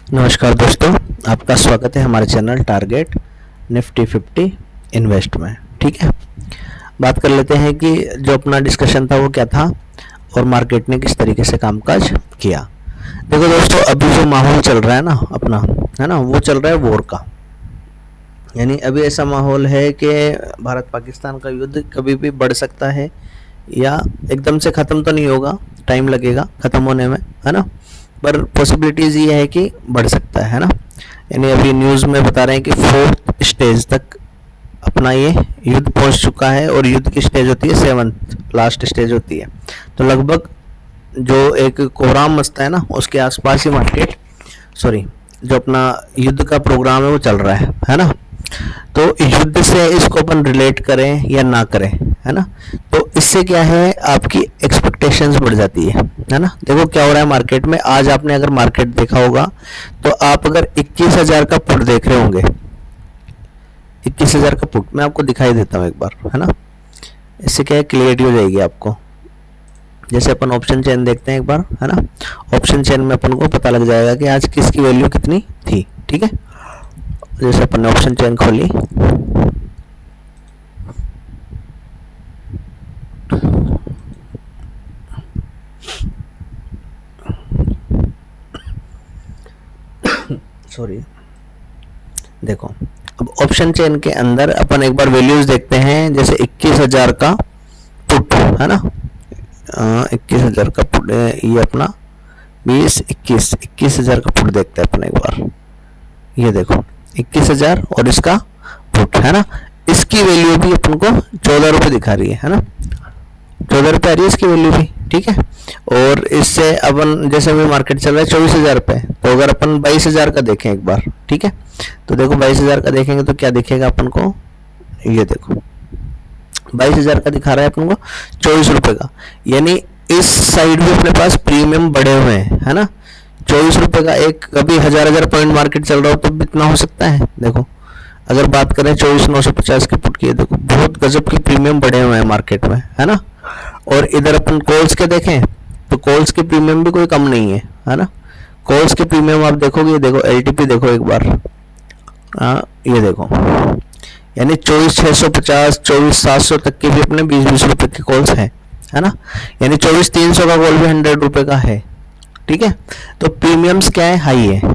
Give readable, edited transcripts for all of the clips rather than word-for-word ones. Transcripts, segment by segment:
नमस्कार दोस्तों, आपका स्वागत है हमारे चैनल टारगेट निफ्टी 50 इन्वेस्ट में। ठीक है, बात कर लेते हैं कि जो अपना डिस्कशन था वो क्या था और मार्केट ने किस तरीके से कामकाज किया। देखो दोस्तों, अभी जो माहौल चल रहा है ना अपना, है ना, वो चल रहा है वॉर का। यानी अभी ऐसा माहौल है कि भारत पाकिस्तान का युद्ध कभी भी बढ़ सकता है या एकदम से ख़त्म तो नहीं होगा, टाइम लगेगा ख़त्म होने में, है ना, पर पॉसिबिलिटीज़ ये है कि बढ़ सकता है ना। यानी अभी न्यूज़ में बता रहे हैं कि 4th स्टेज तक अपना ये युद्ध पहुंच चुका है और युद्ध की स्टेज होती है 7th, लास्ट स्टेज होती है। तो लगभग जो एक कोहराम मचता है ना, उसके आसपास ही मार्केट, सॉरी, जो अपना युद्ध का प्रोग्राम है वो चल रहा है ना। तो युद्ध से इसको अपन रिलेट करें या ना करें, है ना, तो इससे क्या है, आपकी एक्सपेक्टेशंस बढ़ जाती है ना। देखो क्या हो रहा है मार्केट में। आज आपने अगर मार्केट देखा होगा तो आप अगर 21,000 का पुट देख रहे होंगे, 21,000 का पुट मैं आपको दिखाई देता हूँ एक बार, है ना। इससे क्या है, क्लियरिटी हो जाएगी आपको। जैसे अपन ऑप्शन चेन देखते हैं एक बार, है ना, ऑप्शन चेन में अपन को पता लग जाएगा कि आज किसकी वैल्यू कितनी थी। ठीक है, जैसे अपन ने ऑप्शन चेन खोली, सॉरी, देखो अब ऑप्शन चेन के अंदर अपन एक बार वैल्यूज देखते हैं। जैसे 21,000 का पुट, है ना, 21,000 का पुट, ये अपना 21,000 का पुट देखते हैं अपन एक बार। ये देखो 21,000 और इसका पुट, है ना, इसकी वैल्यू भी अपन को 14 रुपये दिखा रही है ना, 14 रुपये आ रही है इसकी वैल्यू भी। ठीक है, और इससे अपन जैसे अभी मार्केट चल रहा है 24,000 पे, तो अगर अपन 22,000 का देखें एक बार, ठीक है, तो देखो 22,000 का देखेंगे तो क्या दिखेगा अपन को, ये देखो 22,000 का दिखा रहा है अपन को 24 रुपये का। यानी इस साइड भी अपने पास प्रीमियम बढ़े हुए हैं, है ना। 24 रुपये का एक, कभी हजार पॉइंट मार्केट चल रहा हो तो इतना हो सकता है। देखो अगर बात करें 24,950 के पुट की, देखो बहुत गजब के प्रीमियम बढ़े हुए हैं मार्केट में, है ना। और इधर अपन कॉल्स के देखें तो कॉल्स के प्रीमियम भी कोई कम नहीं है ना। कॉल्स के प्रीमियम आप देखोगे, देखो एलटीपी देखो एक बार, ये देखो, यानी 24,650, 24,700 तक के भी अपने 20-20 रुपए के कॉल्स हैं, है ना। यानी 24,300 का कॉल भी 100 रुपए का है। ठीक है, तो प्रीमियम्स क्या है, हाई है।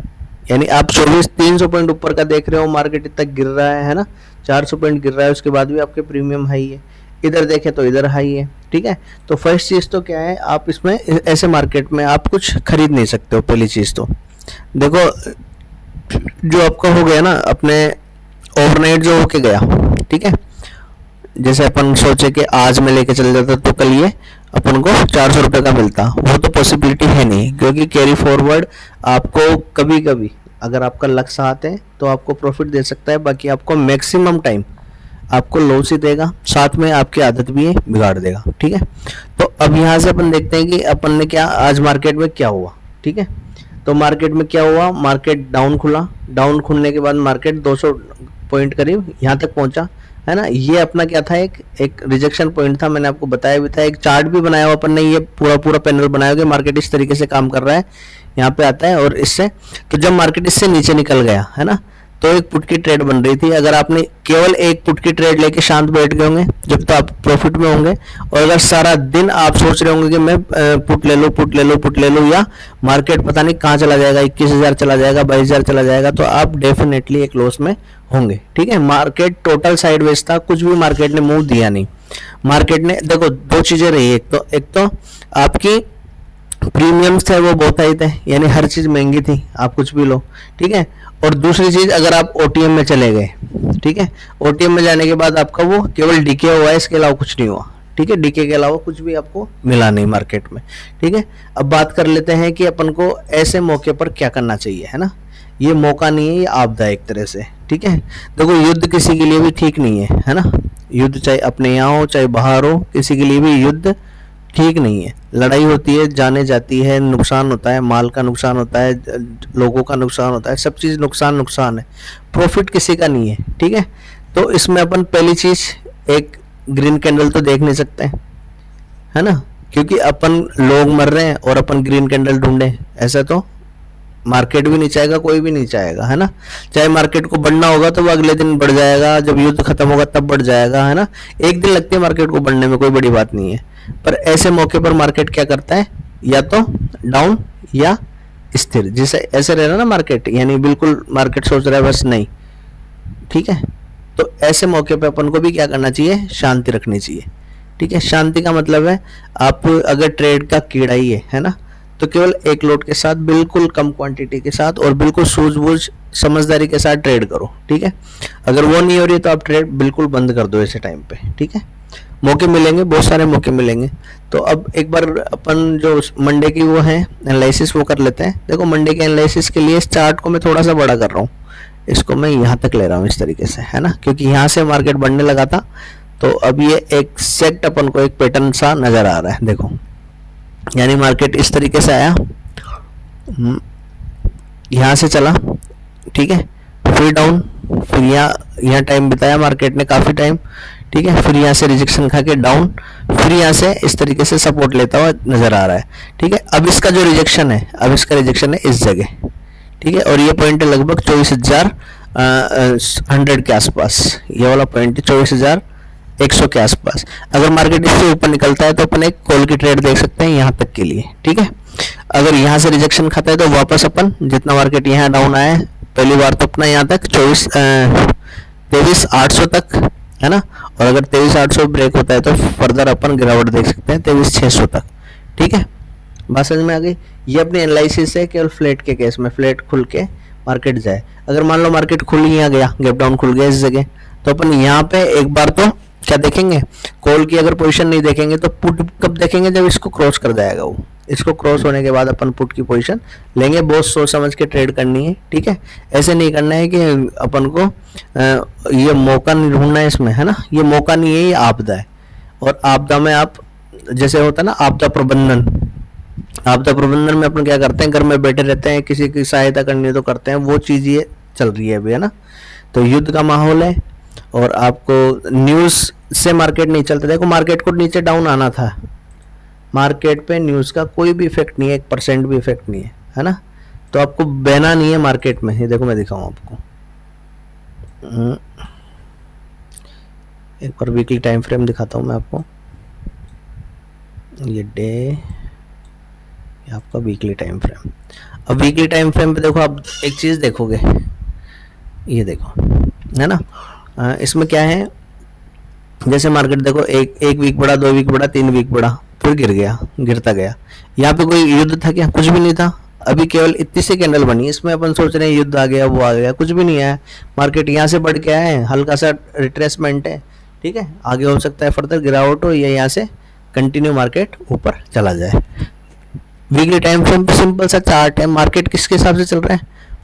यानी आप 24,300 पॉइंट ऊपर का देख रहे हो, मार्केट इतना गिर रहा है ना, 400 पॉइंट गिर रहा है, उसके बाद भी आपके प्रीमियम हाई है। इधर देखें तो इधर हाई है। ठीक है, तो फर्स्ट चीज़ तो क्या है, आप इसमें ऐसे मार्केट में आप कुछ खरीद नहीं सकते हो। पहली चीज़ तो देखो, जो आपका हो गया ना अपने ओवरनाइट जो होके गया, ठीक है, जैसे अपन सोचे कि आज में लेके चल जाता तो कल ये अपन को 400 रुपये का मिलता, वो तो पॉसिबिलिटी है नहीं, क्योंकि कैरी फॉरवर्ड आपको कभी कभी अगर आपका लक साथ है तो आपको प्रॉफिट दे सकता है, बाकी आपको मैक्सिमम टाइम आपको लॉस ही देगा, साथ में आपकी आदत भी बिगाड़ देगा। ठीक है, तो अब यहाँ से अपन देखते हैं कि अपन ने क्या आज मार्केट में क्या हुआ। ठीक है, तो मार्केट में क्या हुआ, मार्केट डाउन खुला, डाउन खुलने के बाद मार्केट 200 पॉइंट करीब यहाँ तक पहुंचा, है ना। ये अपना क्या था, एक रिजेक्शन पॉइंट था, मैंने आपको बताया भी था, एक चार्ट भी बनाया हुआ अपन ने, ये पूरा पैनल बनाया कि मार्केट इस तरीके से काम कर रहा है, यहाँ पे आता है और इससे, तो जब मार्केट इससे नीचे निकल गया, है ना, तो एक पुट की ट्रेड बन रही थी। अगर आपने केवल एक पुट की ट्रेड लेके शांत बैठ गए होंगे जब तो आप प्रॉफिट में होंगे, और अगर सारा दिन आप सोच रहे होंगे कि मैं पुट ले लो पुट ले लो पुट ले लो, या मार्केट पता नहीं कहाँ चला जाएगा, 21,000 चला जाएगा, 22,000 चला जाएगा, तो आप डेफिनेटली एक लॉस में होंगे। ठीक है, मार्केट टोटल साइडवेज था, कुछ भी मार्केट ने मूव दिया नहीं। मार्केट ने देखो दो चीजें रही, एक तो आपकी प्रीमियम्स थे वो बहुत हाई थे, यानी हर चीज महंगी थी, आप कुछ भी लो। ठीक है, और दूसरी चीज, अगर आप ओटीएम में चले गए, ठीक है, ओटीएम में जाने के बाद आपका वो केवल डीके हुआ है, इसके अलावा कुछ नहीं हुआ। ठीक है, डीके के अलावा कुछ भी आपको मिला नहीं मार्केट में। ठीक है, अब बात कर लेते हैं कि अपन को ऐसे मौके पर क्या करना चाहिए, है ना। ये मौका नहीं है, ये आपदा है एक तरह से। ठीक है, देखो युद्ध किसी के लिए भी ठीक नहीं है ना। युद्ध चाहे अपने यहाँ हो चाहे बाहर हो, किसी के लिए भी युद्ध ठीक नहीं है। लड़ाई होती है, जाने जाती है, नुकसान होता है, माल का नुकसान होता है, लोगों का नुकसान होता है, सब चीज़ नुकसान है, प्रॉफिट किसी का नहीं है। ठीक है, तो इसमें अपन पहली चीज़ एक ग्रीन कैंडल तो देख नहीं सकते, है ना, क्योंकि अपन लोग मर रहे हैं और अपन ग्रीन कैंडल ढूंढे, ऐसा तो मार्केट भी नहीं चाहेगा, कोई भी नहीं चाहेगा, है ना। चाहे मार्केट को बढ़ना होगा तो वो अगले दिन बढ़ जाएगा, जब युद्ध खत्म होगा तब बढ़ जाएगा, है ना। एक दिन लगती है मार्केट को बढ़ने में, कोई बड़ी बात नहीं है। पर ऐसे मौके पर मार्केट क्या करता है, या तो डाउन या स्थिर, जिसे ऐसे रह रहा ना मार्केट, यानी बिल्कुल मार्केट सोच रहा है बस नहीं, ठीक है। तो ऐसे मौके पे अपन को भी क्या करना चाहिए, शांति रखनी चाहिए, ठीक है। शांति का मतलब है आप अगर ट्रेड का कीड़ा ही है ना, तो केवल एक लोट के साथ, बिल्कुल कम क्वांटिटी के साथ और बिल्कुल सूझबूझ समझदारी के साथ ट्रेड करो, ठीक है। अगर वो नहीं हो रही तो आप ट्रेड बिल्कुल बंद कर दो ऐसे टाइम पे, ठीक है। मौके मिलेंगे, बहुत सारे मौके मिलेंगे। तो अब एक बार अपन जो मंडे की वो है एनालिसिस वो कर लेते हैं। देखो मंडे के एनालिसिस के लिए इस चार्ट को मैं थोड़ा सा बड़ा कर रहा हूँ, इसको मैं यहाँ तक ले रहा हूँ इस तरीके से, है ना, क्योंकि यहाँ से मार्केट बढ़ने लगा था। तो अब ये एक सेट अपन को एक पैटर्न सा नजर आ रहा है, देखो, यानी मार्केट इस तरीके से आया, यहाँ से चला, ठीक है, फिर डाउन, फिर यहाँ टाइम बिताया मार्केट ने काफी टाइम, ठीक है, फिर यहाँ से रिजेक्शन खा के डाउन, फिर यहाँ से इस तरीके से सपोर्ट लेता हुआ नजर आ रहा है, ठीक है। अब इसका जो रिजेक्शन है, अब इसका रिजेक्शन है इस जगह, ठीक है, और ये पॉइंट है लगभग 24,100 के आसपास, ये वाला पॉइंट है 24,100 के आसपास। अगर मार्केट इससे ऊपर निकलता है तो अपन एक कॉल की ट्रेड देख सकते हैं यहाँ तक के लिए, ठीक है। अगर यहाँ से रिजेक्शन खाता है तो वापस अपन जितना मार्केट यहाँ डाउन आया है, पहली बार तो अपना यहाँ तक 23,800 तक, है ना, और अगर 23,800 ब्रेक होता है तो फर्दर अपन गिरावट देख सकते हैं 23,600 तक, ठीक है। बात समझ में आ गई। ये अपनी एनालिसिस है केवल फ्लैट के केस में, फ्लैट खुल के मार्केट जाए। अगर मान लो मार्केट खुल ही गया, गैप डाउन खुल गया इस जगह, तो अपन यहाँ पे एक बार तो क्या देखेंगे, कॉल की अगर पोजीशन नहीं देखेंगे तो पुट कब देखेंगे, जब इसको क्रॉस कर जाएगा वो। इसको क्रॉस होने के बाद अपन पुट की पोजीशन लेंगे, बहुत सोच समझ के ट्रेड करनी है, ठीक है। ऐसे नहीं करना है कि अपन को ये मौका नहीं ढूंढना है इसमें, है ना, ये मौका नहीं है, ये आपदा है। और आपदा में आप, जैसे होता है ना आपदा प्रबंधन, आपदा प्रबंधन में अपन क्या करते हैं, घर में बैठे रहते हैं, किसी की सहायता करनी है तो करते हैं, वो चीज ये चल रही है अभी, है ना। तो युद्ध का माहौल है और आपको न्यूज से मार्केट नहीं चलता। देखो मार्केट को नीचे डाउन आना था, मार्केट पे न्यूज का कोई भी इफेक्ट नहीं है, 1% भी इफेक्ट नहीं है ना। तो आपको बहना नहीं है मार्केट में। ये देखो मैं दिखाऊं आपको, एक बार वीकली टाइम फ्रेम दिखाता हूं मैं आपको। ये डे, आपका वीकली टाइम फ्रेम। अब वीकली टाइम फ्रेम पे देखो आप एक चीज देखोगे, ये देखो, है ना, इसमें क्या है, जैसे मार्केट देखो एक वीक बढ़ा, 2 वीक बढ़ा, 3 वीक बढ़ा, फिर गिर गया, गिरता गया। यहाँ पे कोई युद्ध था क्या, कुछ भी नहीं था। अभी केवल इतनी सी कैंडल बनी, इसमें अपन सोच रहे हैं युद्ध आ गया, वो आ गया, कुछ भी नहीं आया। मार्केट यहाँ से बढ़ के आया है, हल्का सा रिट्रेसमेंट है, ठीक है, आगे हो सकता है फर्दर गिरावट हो या यहाँ से कंटिन्यू मार्केट ऊपर चला जाए। वीकली टाइम फ्रेम पे सिंपल सा चार्ट है, मार्केट किसके हिसाब से चल रहा है,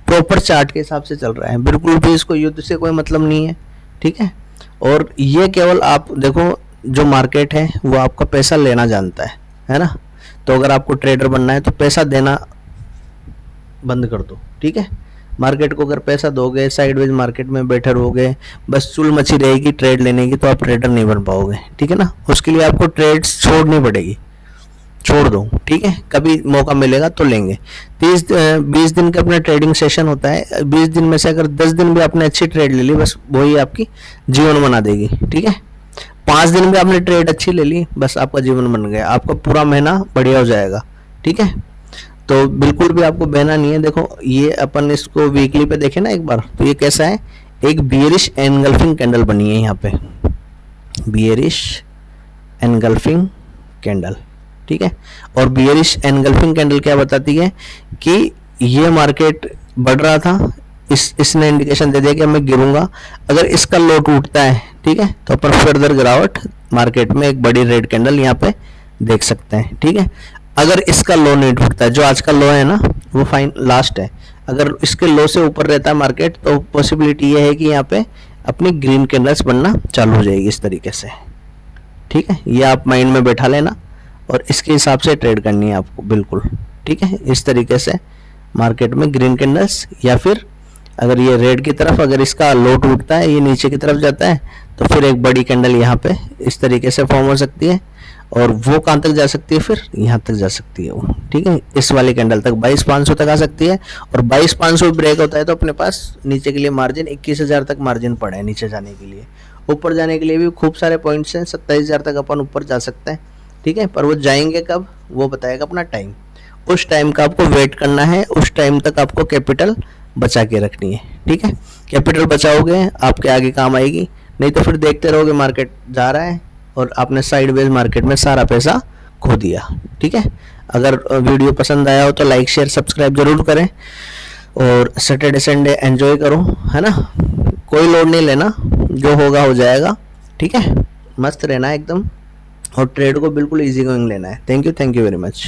प्रॉपर चार्ट के हिसाब से चल रहा है, बिल्कुल भी इसको युद्ध से कोई मतलब नहीं है, ठीक है। और ये केवल आप देखो, जो मार्केट है वो आपका पैसा लेना जानता है ना। तो अगर आपको ट्रेडर बनना है तो पैसा देना बंद कर दो, ठीक है। मार्केट को अगर पैसा दोगे, साइडवेज मार्केट में बैठे रहोगे, बस चुल मची रहेगी ट्रेड लेने की, तो आप ट्रेडर नहीं बन पाओगे, ठीक है ना। उसके लिए आपको ट्रेड्स छोड़नी पड़ेगी, छोड़ दो, ठीक है। कभी मौका मिलेगा तो लेंगे। 20 दिन का अपना ट्रेडिंग सेशन होता है, 20 दिन में से अगर 10 दिन भी आपने अच्छी ट्रेड ले ली, बस वही आपकी जीवन बना देगी, ठीक है। 5 दिन में आपने ट्रेड अच्छी ले ली, बस आपका जीवन बन गया, आपका पूरा महीना बढ़िया हो जाएगा, ठीक है। तो बिल्कुल भी आपको बहना नहीं है। देखो ये अपन इसको वीकली पे देखें ना एक बार, तो ये कैसा है, एक बियरिश एनगल्फिंग कैंडल बनी है यहाँ पे, बियरिश एनगल्फिंग कैंडल, ठीक है। और बियरिश एनगल्फिंग कैंडल क्या बताती है कि ये मार्केट बढ़ रहा था, इसने इंडिकेशन दे दिया कि मैं गिरूंगा। अगर इसका लो टूटता है, ठीक है, तो अपन फर्दर गिरावट मार्केट में एक बड़ी रेड कैंडल यहाँ पे देख सकते हैं, ठीक है। अगर इसका लो नहीं टूटता है, जो आज का लो है ना वो फाइन लास्ट है, अगर इसके लो से ऊपर रहता है मार्केट, तो पॉसिबिलिटी ये है कि यहाँ पे अपनी ग्रीन कैंडल्स बनना चालू हो जाएगी इस तरीके से, ठीक है। ये आप माइंड में बैठा लेना और इसके हिसाब से ट्रेड करनी है आपको, बिल्कुल, ठीक है। इस तरीके से मार्केट में ग्रीन कैंडल्स, या फिर अगर ये रेड की तरफ, अगर इसका लो टूटता है, ये नीचे की तरफ जाता है, तो फिर एक बड़ी कैंडल यहाँ पे इस तरीके से फॉर्म हो सकती है। और वो कहाँ तक जा सकती है, फिर यहाँ तक जा सकती है वो, ठीक है, इस वाली कैंडल तक 22,500 तक आ सकती है। और 22,500 ब्रेक होता है तो अपने पास नीचे के लिए मार्जिन 21,000 तक मार्जिन पड़ा है नीचे जाने के लिए। ऊपर जाने के लिए भी खूब सारे पॉइंट्स हैं, 27,000 तक अपन ऊपर जा सकते हैं, ठीक है, पर वो जाएंगे कब, वो बताएगा अपना टाइम। उस टाइम का आपको वेट करना है, उस टाइम तक आपको कैपिटल बचा के रखनी है, ठीक है। कैपिटल बचाओगे आपके आगे काम आएगी, नहीं तो फिर देखते रहोगे मार्केट जा रहा है और आपने साइडवेज मार्केट में सारा पैसा खो दिया, ठीक है। अगर वीडियो पसंद आया हो तो लाइक शेयर सब्सक्राइब जरूर करें और सैटरडे संडे एंजॉय करो, है ना, कोई लोड नहीं लेना, जो होगा हो जाएगा, ठीक है, मस्त रहना एकदम, और ट्रेड को बिल्कुल इजी गोइंग लेना है। Thank you very much.